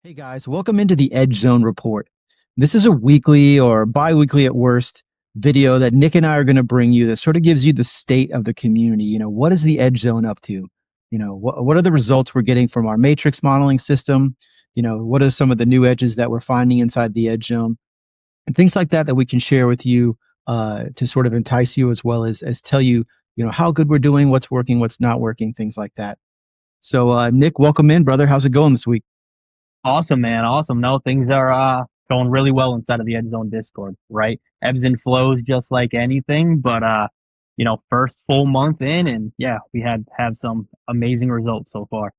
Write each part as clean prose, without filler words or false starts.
Hey guys, welcome into the Edge Zone Report. This is a weekly or bi-weekly at worst video that Nick and I are going to bring you that sort of gives you the state of the community. What is the Edge Zone up to? What are the results we're getting from our matrix modeling system? What are some of the new edges that we're finding inside the Edge Zone? And things like that we can share with you to sort of entice you as well as tell you, how good we're doing, what's working, what's not working, things like that. So, Nick, welcome in, brother. How's it going this week? Awesome, man. Awesome. No, things are going really well inside of the Edge Zone Discord, right? Ebbs and flows just like anything, but first full month in and yeah, we have some amazing results so far.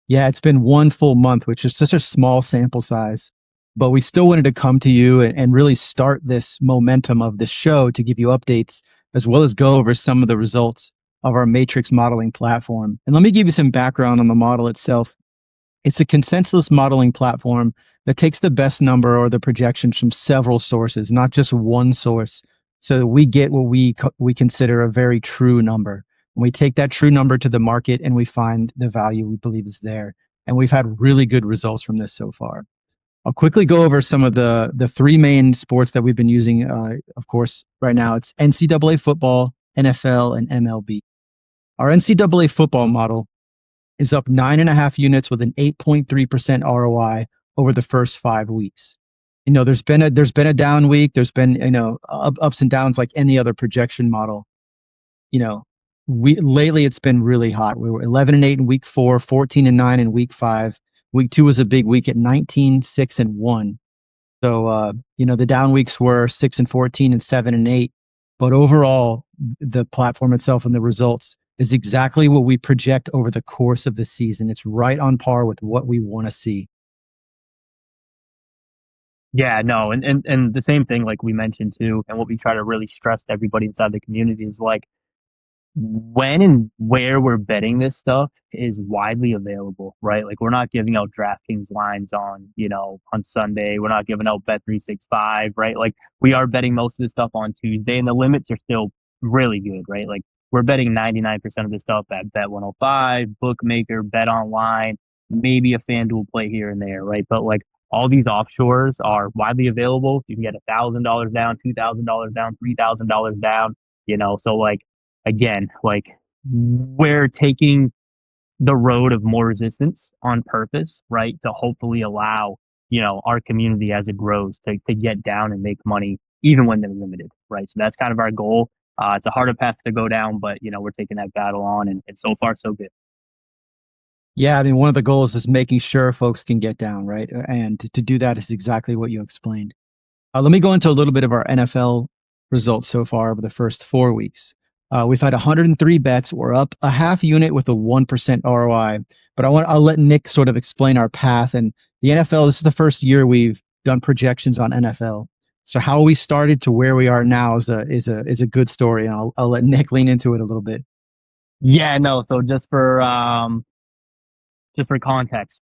Yeah, it's been one full month, which is such a small sample size, but we still wanted to come to you and really start this momentum of the show to give you updates as well as go over some of the results of our matrix modeling platform. And let me give you some background on the model itself. It's a consensus modeling platform that takes the best number or the projections from several sources, not just one source, so that we get what we consider a very true number. And we take that true number to the market and we find the value we believe is there. And we've had really good results from this so far. I'll quickly go over some of the three main sports that we've been using. Of course, right now it's NCAA football, NFL, and MLB. Our NCAA football model is up 9.5 units with an 8.3% ROI over the first 5 weeks. There's been a down week. There's been ups and downs like any other projection model. You know, we lately it's been really hot. We were 11-8 in week 4, 14-9 in week 5. Week 2 was a big week at 19, 6 and 1. So the down weeks were 6 and 14 and 7 and 8. But overall, the platform itself and the results is exactly what we project over the course of the season. It's right on par with what we want to see. Yeah, no, and the same thing like we mentioned too, and what we try to really stress to everybody inside the community is like when and where we're betting this stuff is widely available, right? Like we're not giving out DraftKings lines on Sunday. We're not giving out Bet365, right? Like we are betting most of the stuff on Tuesday and the limits are still really good, right? Like we're betting 99% of the stuff at Bet105, Bookmaker, Bet Online, maybe a FanDuel play here and there, right? But like all these offshores are widely available. You can get $1,000 down, $2,000 down, $3,000 down, so like again, like we're taking the road of more resistance on purpose, right? To hopefully allow, our community as it grows to get down and make money even when they're limited, right? So that's kind of our goal. It's a harder path to go down, but we're taking that battle on and so far so good. Yeah, I mean, one of the goals is making sure folks can get down, right? And to do that is exactly what you explained. Let me go into a little bit of our NFL results so far over the first 4 weeks. We've had 103 bets. We're up a half unit with a 1% ROI. But I'll let Nick sort of explain our path. And the NFL, this is the first year we've done projections on NFL. So how we started to where we are now is a good story. And I'll let Nick lean into it a little bit. Yeah, no. So just for context,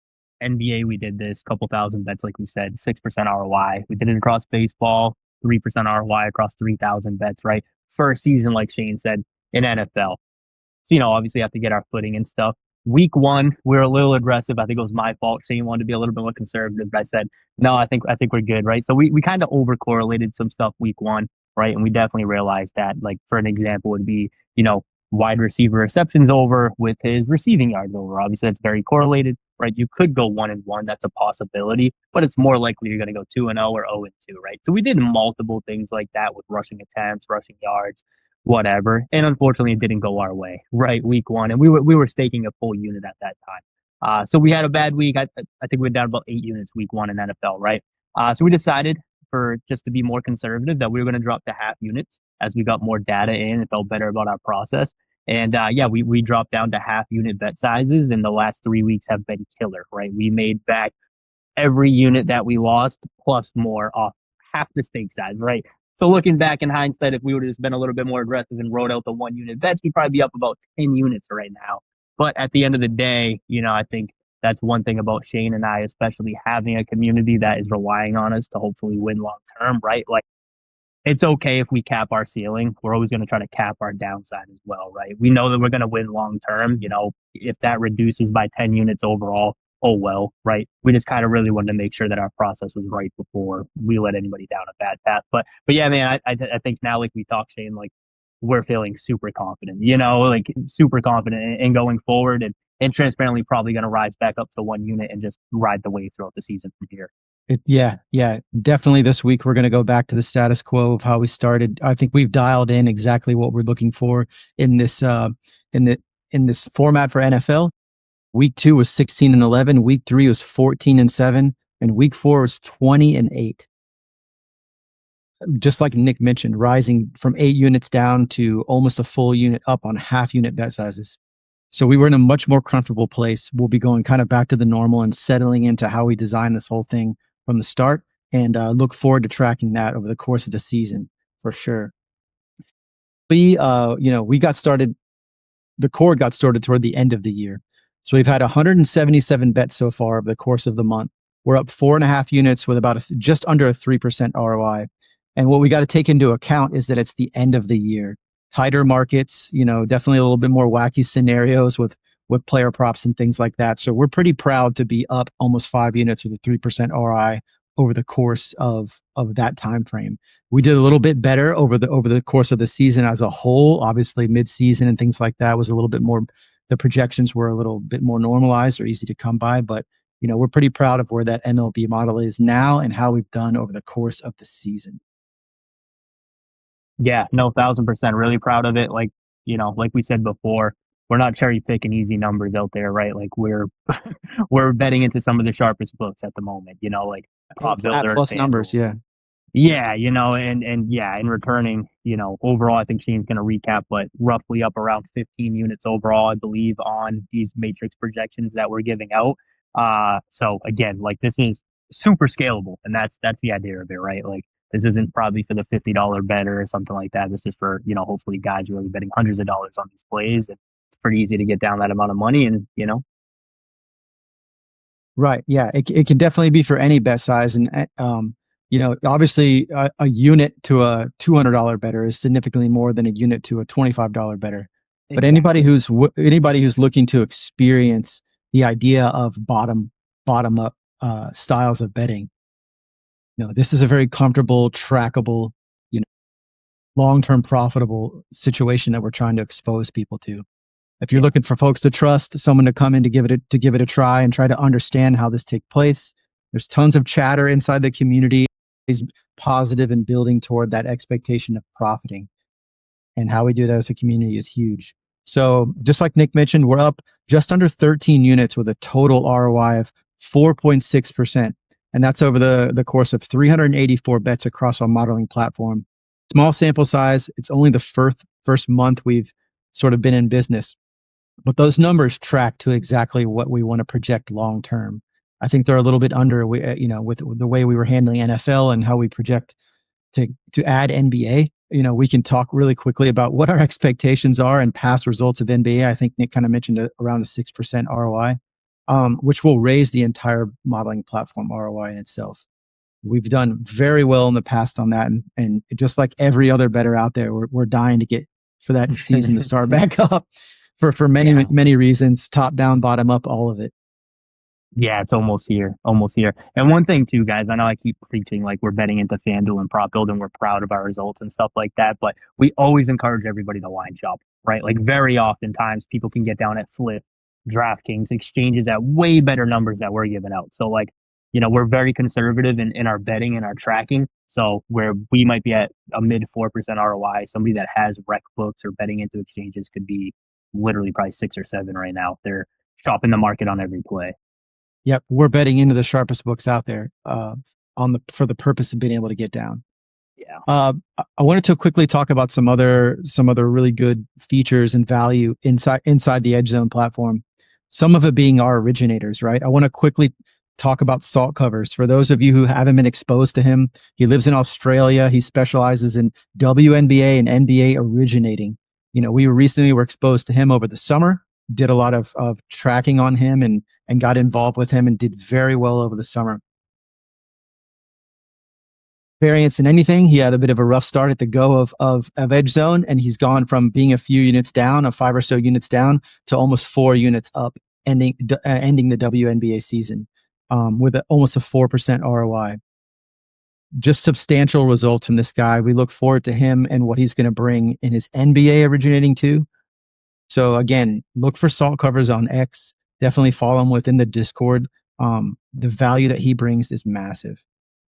NBA, we did this couple thousand bets, like we said, 6% ROI. We did it across baseball, 3% ROI across 3,000 bets, right? First season, like Shane said, in NFL. So, obviously have to get our footing and stuff. Week 1, we are a little aggressive. I think it was my fault. Shane wanted to be a little bit more conservative, but I said, no, I think we're good, right? So we kind of over correlated some stuff week 1, right? And we definitely realized that, like, for an example, would be, wide receiver receptions over with his receiving yards over. Obviously, that's very correlated, right? You could go 1-1. That's a possibility, but it's more likely you're going to go 2-0 or 0-2, right? So we did multiple things like that with rushing attempts, rushing yards, whatever. And unfortunately, it didn't go our way, right? Week 1, and we were staking a full unit at that time. So we had a bad week. I think we were down about 8 units week 1 in NFL, right? So we decided for just to be more conservative that we were going to drop to half units as we got more data in and felt better about our process. And yeah, we dropped down to half unit bet sizes, and the last 3 weeks have been killer, right? We made back every unit that we lost plus more off half the stake size, right? So looking back in hindsight, if we would have just been a little bit more aggressive and wrote out the 1 unit bets, we'd probably be up about 10 units right now. But at the end of the day, I think that's one thing about Shane and I, especially having a community that is relying on us to hopefully win long term, right? Like it's okay if we cap our ceiling. We're always going to try to cap our downside as well, right? We know that we're going to win long term. If that reduces by 10 units overall, oh well, right? We just kind of really wanted to make sure that our process was right before we let anybody down a bad path. But yeah, man, I think now, like we talked, Shane, like we're feeling super confident, like super confident in going forward, and transparently probably going to rise back up to 1 unit and just ride the wave throughout the season from here. Yeah, definitely this week we're going to go back to the status quo of how we started. I think we've dialed in exactly what we're looking for in this in the in this format for NFL. Week 2 was 16-11, week 3 was 14-7, and week 4 was 20-8. Just like Nick mentioned, rising from 8 units down to almost a full unit up on half unit bet sizes. So we were in a much more comfortable place. We'll be going kind of back to the normal and settling into how we design this whole thing from the start, and look forward to tracking that over the course of the season for sure. We got started. The cord got started toward the end of the year. So we've had 177 bets so far over the course of the month. We're up 4.5 units with about just under a 3% ROI. And what we got to take into account is that it's the end of the year. Tighter markets, definitely a little bit more wacky scenarios with player props and things like that. So we're pretty proud to be up almost 5 units with a 3% ROI over the course of that time frame. We did a little bit better over the course of the season as a whole. Obviously, mid-season and things like that was a little bit more. The projections were a little bit more normalized or easy to come by, but we're pretty proud of where that MLB model is now and how we've done over the course of the season. Yeah, no, 1,000% really proud of it. Like we said before, we're not cherry picking easy numbers out there, right? Like we're betting into some of the sharpest books at the moment, like A Prop flat Builder and plus numbers, FanDuel. yeah. Yeah, and yeah, in returning, overall, I think Shane's going to recap, but roughly up around 15 units overall, I believe, on these matrix projections that we're giving out. So again, like this is super scalable, and that's the idea of it, right? Like this isn't probably for the $50 better or something like that. This is for, hopefully guys really betting hundreds of dollars on these plays. And it's pretty easy to get down that amount of money, and Right. Yeah. It can definitely be for any bet size. And, obviously a unit to a $200 better is significantly more than a unit to a $25 better. But exactly. anybody who's looking to experience the idea of bottom up styles of betting, this is a very comfortable, trackable, you know, long-term profitable situation that we're trying to expose people to. If you're Yeah. looking for folks to trust, someone to come in to give it a try and try to understand how this takes place, there's tons of chatter inside the community. Is positive and building toward that expectation of profiting, and how we do that as a community is huge. So just like Nick mentioned, we're up just under 13 units with a total ROI of 4.6%, and that's over the course of 384 bets across our modeling platform. Small sample size. It's only the first month we've sort of been in business, but those numbers track to exactly what we want to project long term. I think they're a little bit under, with the way we were handling NFL and how we project to add NBA. We can talk really quickly about what our expectations are and past results of NBA. I think Nick kind of mentioned around a 6% ROI, which will raise the entire modeling platform ROI in itself. We've done very well in the past on that, and just like every other bettor out there, we're dying to get for that season to start back up for many Yeah. many reasons, top down, bottom up, all of it. Yeah, it's almost here, almost here. And one thing too, guys, I know I keep preaching like we're betting into FanDuel and prop build and we're proud of our results and stuff like that, but we always encourage everybody to line shop, right? Like very oftentimes people can get down at Flip, DraftKings, exchanges at way better numbers that we're giving out. So like, we're very conservative in our betting and our tracking. So where we might be at a mid 4% ROI, somebody that has rec books or betting into exchanges could be literally probably 6 or 7 right now. They're shopping the market on every play. Yep, we're betting into the sharpest books out there, for the purpose of being able to get down. Yeah. I wanted to quickly talk about some other really good features and value inside the Edge Zone platform. Some of it being our originators, right? I want to quickly talk about Salt Covers. For those of you who haven't been exposed to him, he lives in Australia. He specializes in WNBA and NBA originating. We recently were exposed to him over the summer. Did a lot of tracking on him and got involved with him and did very well over the summer. Variance in anything. He had a bit of a rough start at the go of Edge Zone, and he's gone from being a few units down, a 5 or so units down, to almost 4 units up ending the WNBA season with almost a 4% ROI. Just substantial results from this guy. We look forward to him and what he's going to bring in his NBA originating too. So again, look for Salt Covers on X. Definitely follow him within the Discord. The value that he brings is massive.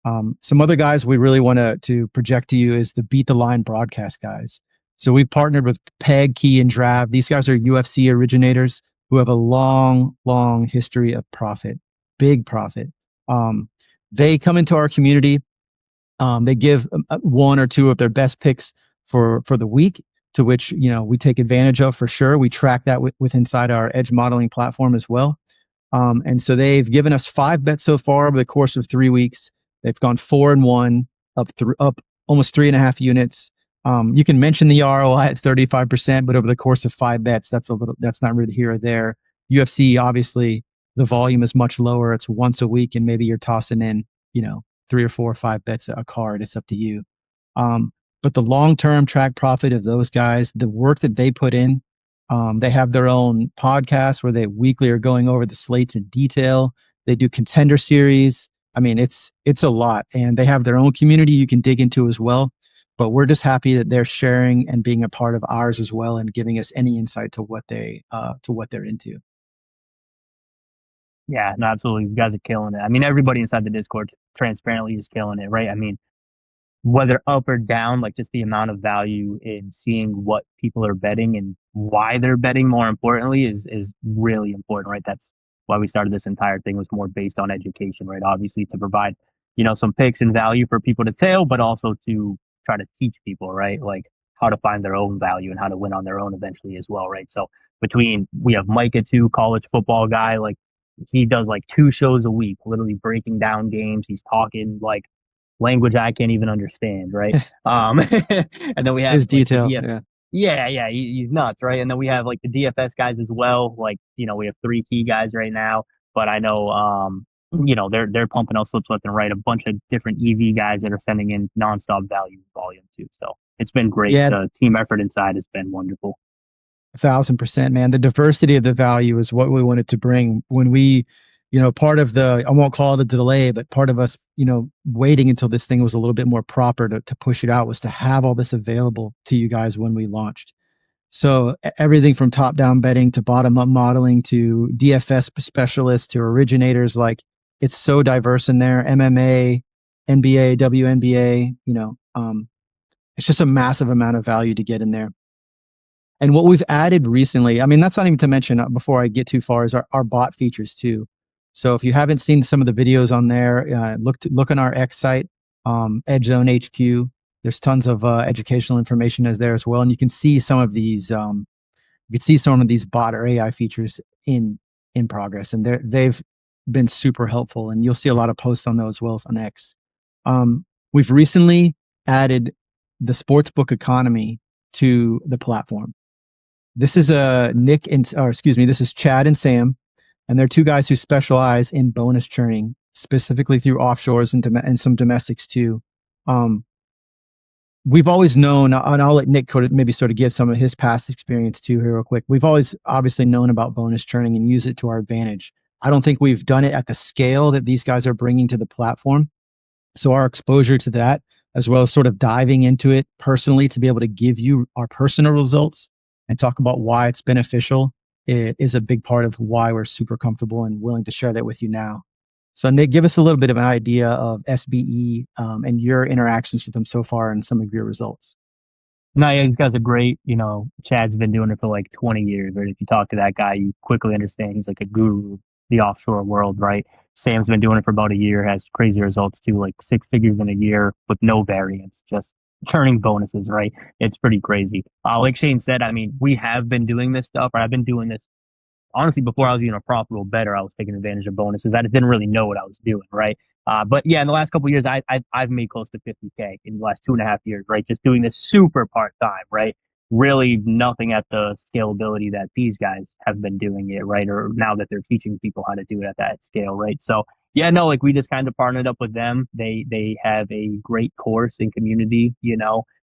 Some other guys we really want to project to you is the Beat the Line broadcast guys. So we've partnered with Peg, Key, and Drav. These guys are UFC originators who have a long, long history of profit, big profit. They come into our community. They give one or two of their best picks for the week, to which we take advantage of for sure. We track that with inside our Edge modeling platform as well. And so they've given us 5 bets so far over the course of 3 weeks. They've gone 4-1, up almost 3.5 units. You can mention the ROI at 35%, but over the course of 5 bets, that's not really here or there. UFC, obviously, the volume is much lower. It's once a week, and maybe you're tossing in, 3 or 4 or 5 bets a card. It's up to you. But the long-term track profit of those guys, the work that they put in, they have their own podcast where they weekly are going over the slates in detail. They do contender series. I mean, it's a lot, and they have their own community you can dig into as well. But we're just happy that they're sharing and being a part of ours as well, and giving us any insight to what they're into. Yeah, no, absolutely. You guys are killing it. I mean, everybody inside the Discord transparently is killing it, right? I mean, whether up or down, like just the amount of value in seeing what people are betting and why they're betting, more importantly, is really important, right? That's why we started this entire thing, was more based on education, right? Obviously to provide, some picks and value for people to tail, but also to try to teach people, right? Like how to find their own value and how to win on their own eventually as well, right? So we have Micah too, college football guy, like he does like 2 shows a week, literally breaking down games. He's talking like language I can't even understand, right? And then we have His like the detail, DF. yeah. Yeah, he's nuts, right? And then we have like the DFS guys as well. Like, we have 3 key guys right now, but I know, they're pumping out slips left and right. A bunch of different EV guys that are sending in nonstop value volume too. So it's been great. Yeah, The team effort inside has been wonderful. 1,000%, man. The diversity of the value is what we wanted to bring when we, part of I won't call it a delay, but part of us, waiting until this thing was a little bit more proper to push it out, was to have all this available to you guys when we launched. So everything from top down betting to bottom up modeling to DFS specialists to originators, like it's so diverse in there. MMA, NBA, WNBA, it's just a massive amount of value to get in there. And what we've added recently, I mean, that's not even to mention, before I get too far, is our bot features too. So if you haven't seen some of the videos on there, look on our X site, Edge Zone HQ. There's tons of educational information as there as well, and you can see some of these. You can see some of these bot or AI features in progress, and they've been super helpful. And you'll see a lot of posts on those as well as on X. We've recently added the sportsbook economy to the platform. This is this is Chad and Sam, and they're 2 guys who specialize in bonus churning, specifically through offshores and some domestics too. We've always known, and I'll let Nick maybe sort of give some of his past experience too here real quick. We've always obviously known about bonus churning and use it to our advantage. I don't think we've done it at the scale that these guys are bringing to the platform. So our exposure to that, as well as sort of diving into it personally to be able to give you our personal results and talk about why it's beneficial, is a big part of why we're super comfortable and willing to share that with you now. So Nick, give us a little bit of an idea of SBE and your interactions with them so far and some of your results. No, yeah, these guys are great. Chad's been doing it for like 20 years, right? If you talk to that guy, you quickly understand he's like a guru of the offshore world, right? Sam's been doing it for about a year, has crazy results too, like 6 figures in a year with no variance, just churning bonuses, right? It's pretty crazy. Like Shane said, I mean, we have been doing this stuff, right? I've been doing this honestly, before I was even a profitable bettor, I was taking advantage of bonuses. I just didn't really know what I was doing, right? But yeah, in the last couple of years, I've made close to 50K in the last 2.5 years, right? Just doing this super part time, right? Really nothing at the scalability that these guys have been doing it, right? Or now that they're teaching people how to do it at that scale, right? So yeah, no, like we just kind of partnered up with them. They have a great course and community,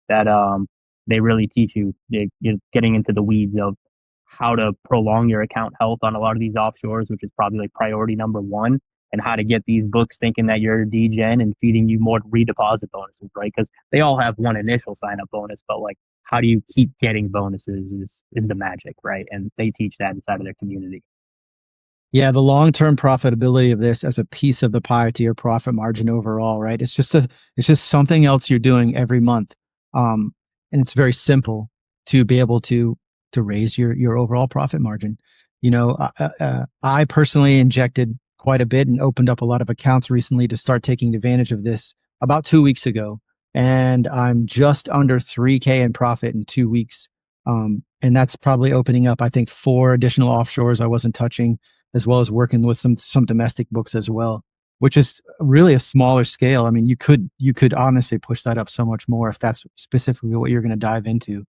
that they really teach you. You're getting into the weeds of how to prolong your account health on a lot of these offshores, which is probably like priority number one, and how to get these books thinking that you're a DGen and feeding you more redeposit bonuses, right? Because they all have one initial sign up bonus, but like how do you keep getting bonuses is the magic, right? And they teach that inside of their community. Yeah, the long-term profitability of this as a piece of the pie to your profit margin overall, right? It's just something else you're doing every month. Um, and it's very simple to be able to raise your overall profit margin. I personally injected quite a bit and opened up a lot of accounts recently to start taking advantage of this about 2 weeks ago. And I'm just under 3K in profit in 2 weeks. And that's probably opening up, I think, 4 additional offshores I wasn't touching, as well as working with some domestic books as well, which is really a smaller scale. I mean, you could honestly push that up so much more if that's specifically what you're going to dive into.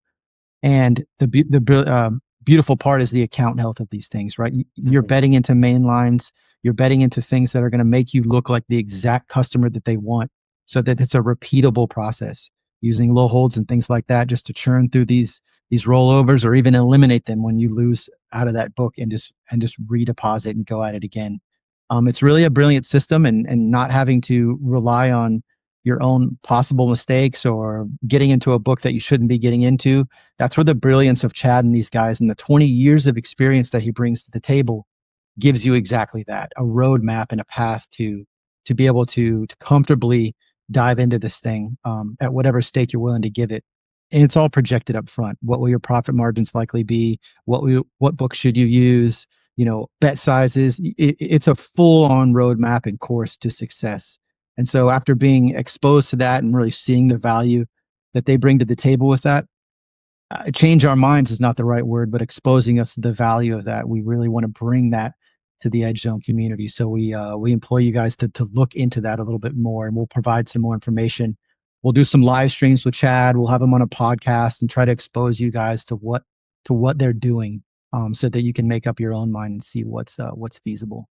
And the beautiful part is the account health of these things, right? You're Mm-hmm. betting into main lines. You're betting into things that are going to make you look like the exact customer that they want, so that it's a repeatable process using low holds and things like that, just to churn through these rollovers or even eliminate them when you lose out of that book, and just redeposit and go at it again. It's really a brilliant system, and not having to rely on your own possible mistakes or getting into a book that you shouldn't be getting into. That's where the brilliance of Chad and these guys and the 20 years of experience that he brings to the table gives you exactly that, a roadmap and a path to be able to comfortably dive into this thing, at whatever stake you're willing to give it. And it's all projected up front. What will your profit margins likely be? What book should you use? Bet sizes. It's a full on roadmap and course to success. And so after being exposed to that and really seeing the value that they bring to the table with that, change our minds is not the right word, but exposing us to the value of that. We really want to bring that to the Edge Zone community. So we employ you guys to look into that a little bit more, and we'll provide some more information. We'll do some live streams with Chad. We'll have him on a podcast and try to expose you guys to what they're doing, so that you can make up your own mind and see what's feasible.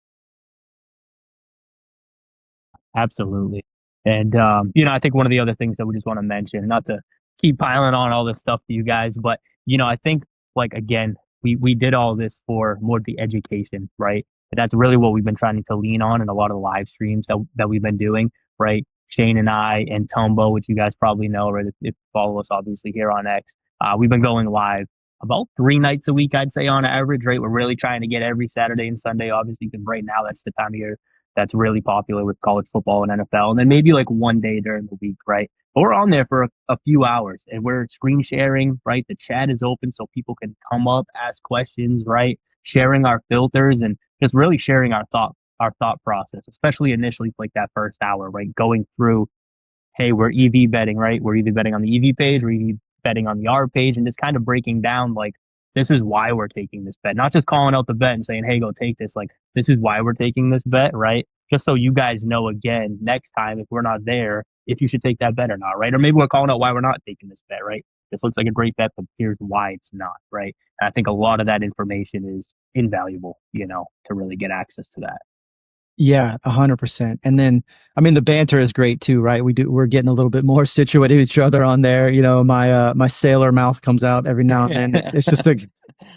Absolutely. And I think one of the other things that we just want to mention, not to keep piling on all this stuff to you guys, but I think like again, we did all this for more the education, right? And that's really what we've been trying to lean on in a lot of the live streams that we've been doing, right? Shane and I and Tombo, which you guys probably know, right? If you follow us obviously here on X, we've been going live about 3 nights a week, I'd say on average, right? We're really trying to get every Saturday and Sunday, obviously, because right now that's the time of year that's really popular with college football and NFL, and then maybe like one day during the week, right? But we're on there for a few hours, and we're screen sharing, right? The chat is open so people can come up, ask questions, right? Sharing our filters and just really sharing our thought process, especially initially like that first hour, right? Going through, hey, we're EV betting, right? We're EV betting on the EV page, we're EV betting on the ARB page, and just kind of breaking down like this is why we're taking this bet, not just calling out the bet and saying, hey, go take this. Like this is why we're taking this bet, right? Just so you guys know again next time if we're not there, if you should take that bet or not, right? Or maybe we're calling out why we're not taking this bet, right? This looks like a great bet, but here's why it's not, right? And I think a lot of that information is invaluable, to really get access to that. Yeah, 100%. And then, I mean, the banter is great too, right? We're getting a little bit more situated with each other on there. My sailor mouth comes out every now and then. It's just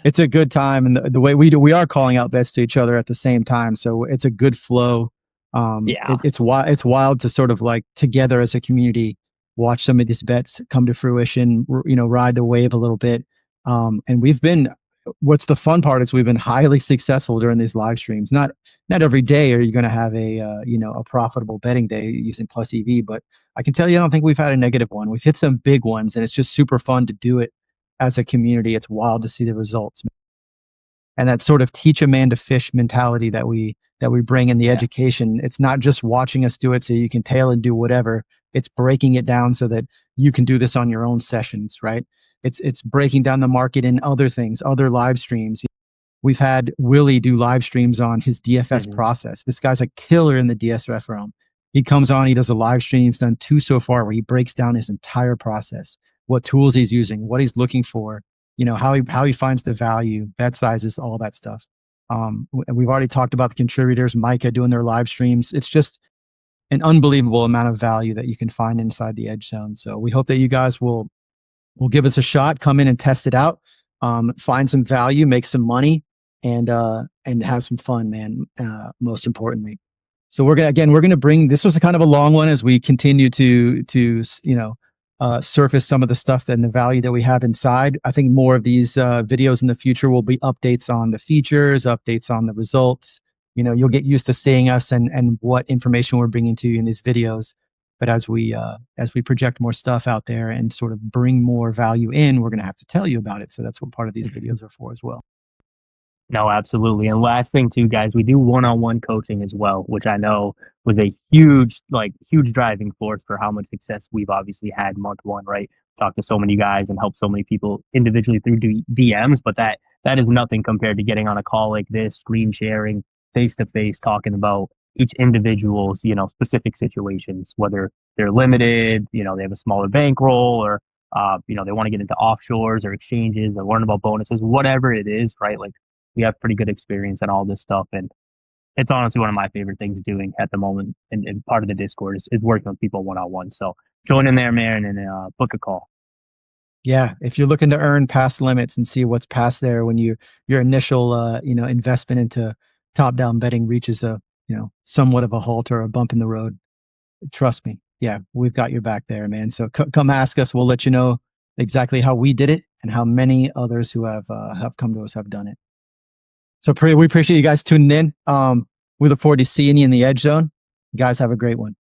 it's a good time, and the way we are calling out bets to each other at the same time, so it's a good flow. Yeah. It's wild to sort of like together as a community watch some of these bets come to fruition. Ride the wave a little bit. And we've been. What's the fun part is we've been highly successful during these live streams. Not every day are you going to have a profitable betting day using Plus EV, but I can tell you I don't think we've had a negative one. We've hit some big ones, and it's just super fun to do it as a community. It's wild to see the results, and that sort of teach a man to fish mentality that we bring in the Yeah. education. It's not just watching us do it so you can tail and do whatever. It's breaking it down so that you can do this on your own sessions, right? It's breaking down the market in other things, other live streams. We've had Willie do live streams on his DFS Hmm. process. This guy's a killer in the DSF realm. He comes on, he does a live stream. He's done two so far where he breaks down his entire process, what tools he's using, what he's looking for, how he finds the value, bet sizes, all that stuff. And we've already talked about the contributors, Micah doing their live streams. It's just an unbelievable amount of value that you can find inside the Edge Zone. So we hope that you guys will give us a shot, come in and test it out. find some value, make some money, and have some fun, man. Most importantly. So we're gonna bring, this was a kind of a long one as we continue to surface some of the stuff and the value that we have inside. I think more of these videos in the future will be updates on the features, updates on the results. You'll get used to seeing us and what information we're bringing to you in these videos. But as we project more stuff out there and sort of bring more value in, we're gonna have to tell you about it. So that's what part of these videos are for as well. No, absolutely. And last thing too, guys, we do one-on-one coaching as well, which I know was a huge, huge driving force for how much success we've obviously had month one, right? Talked to so many guys and helped so many people individually through DMs, but that is nothing compared to getting on a call like this, screen sharing, face to face, talking about each individual's, specific situations, whether they're limited, they have a smaller bankroll, or they want to get into offshores or exchanges or learn about bonuses, whatever it is, right? Like, we have pretty good experience in all this stuff. And it's honestly one of my favorite things doing at the moment. And part of the Discord is working with people one on one. So join in there, man, and book a call. Yeah, if you're looking to earn past limits and see what's past there when your initial investment into top-down betting reaches a somewhat of a halt or a bump in the road, trust me, yeah, we've got your back there, man. So come ask us. We'll let you know exactly how we did it and how many others who have come to us have done it. So we appreciate you guys tuning in. We look forward to seeing you in the Edge Zone. You guys have a great one.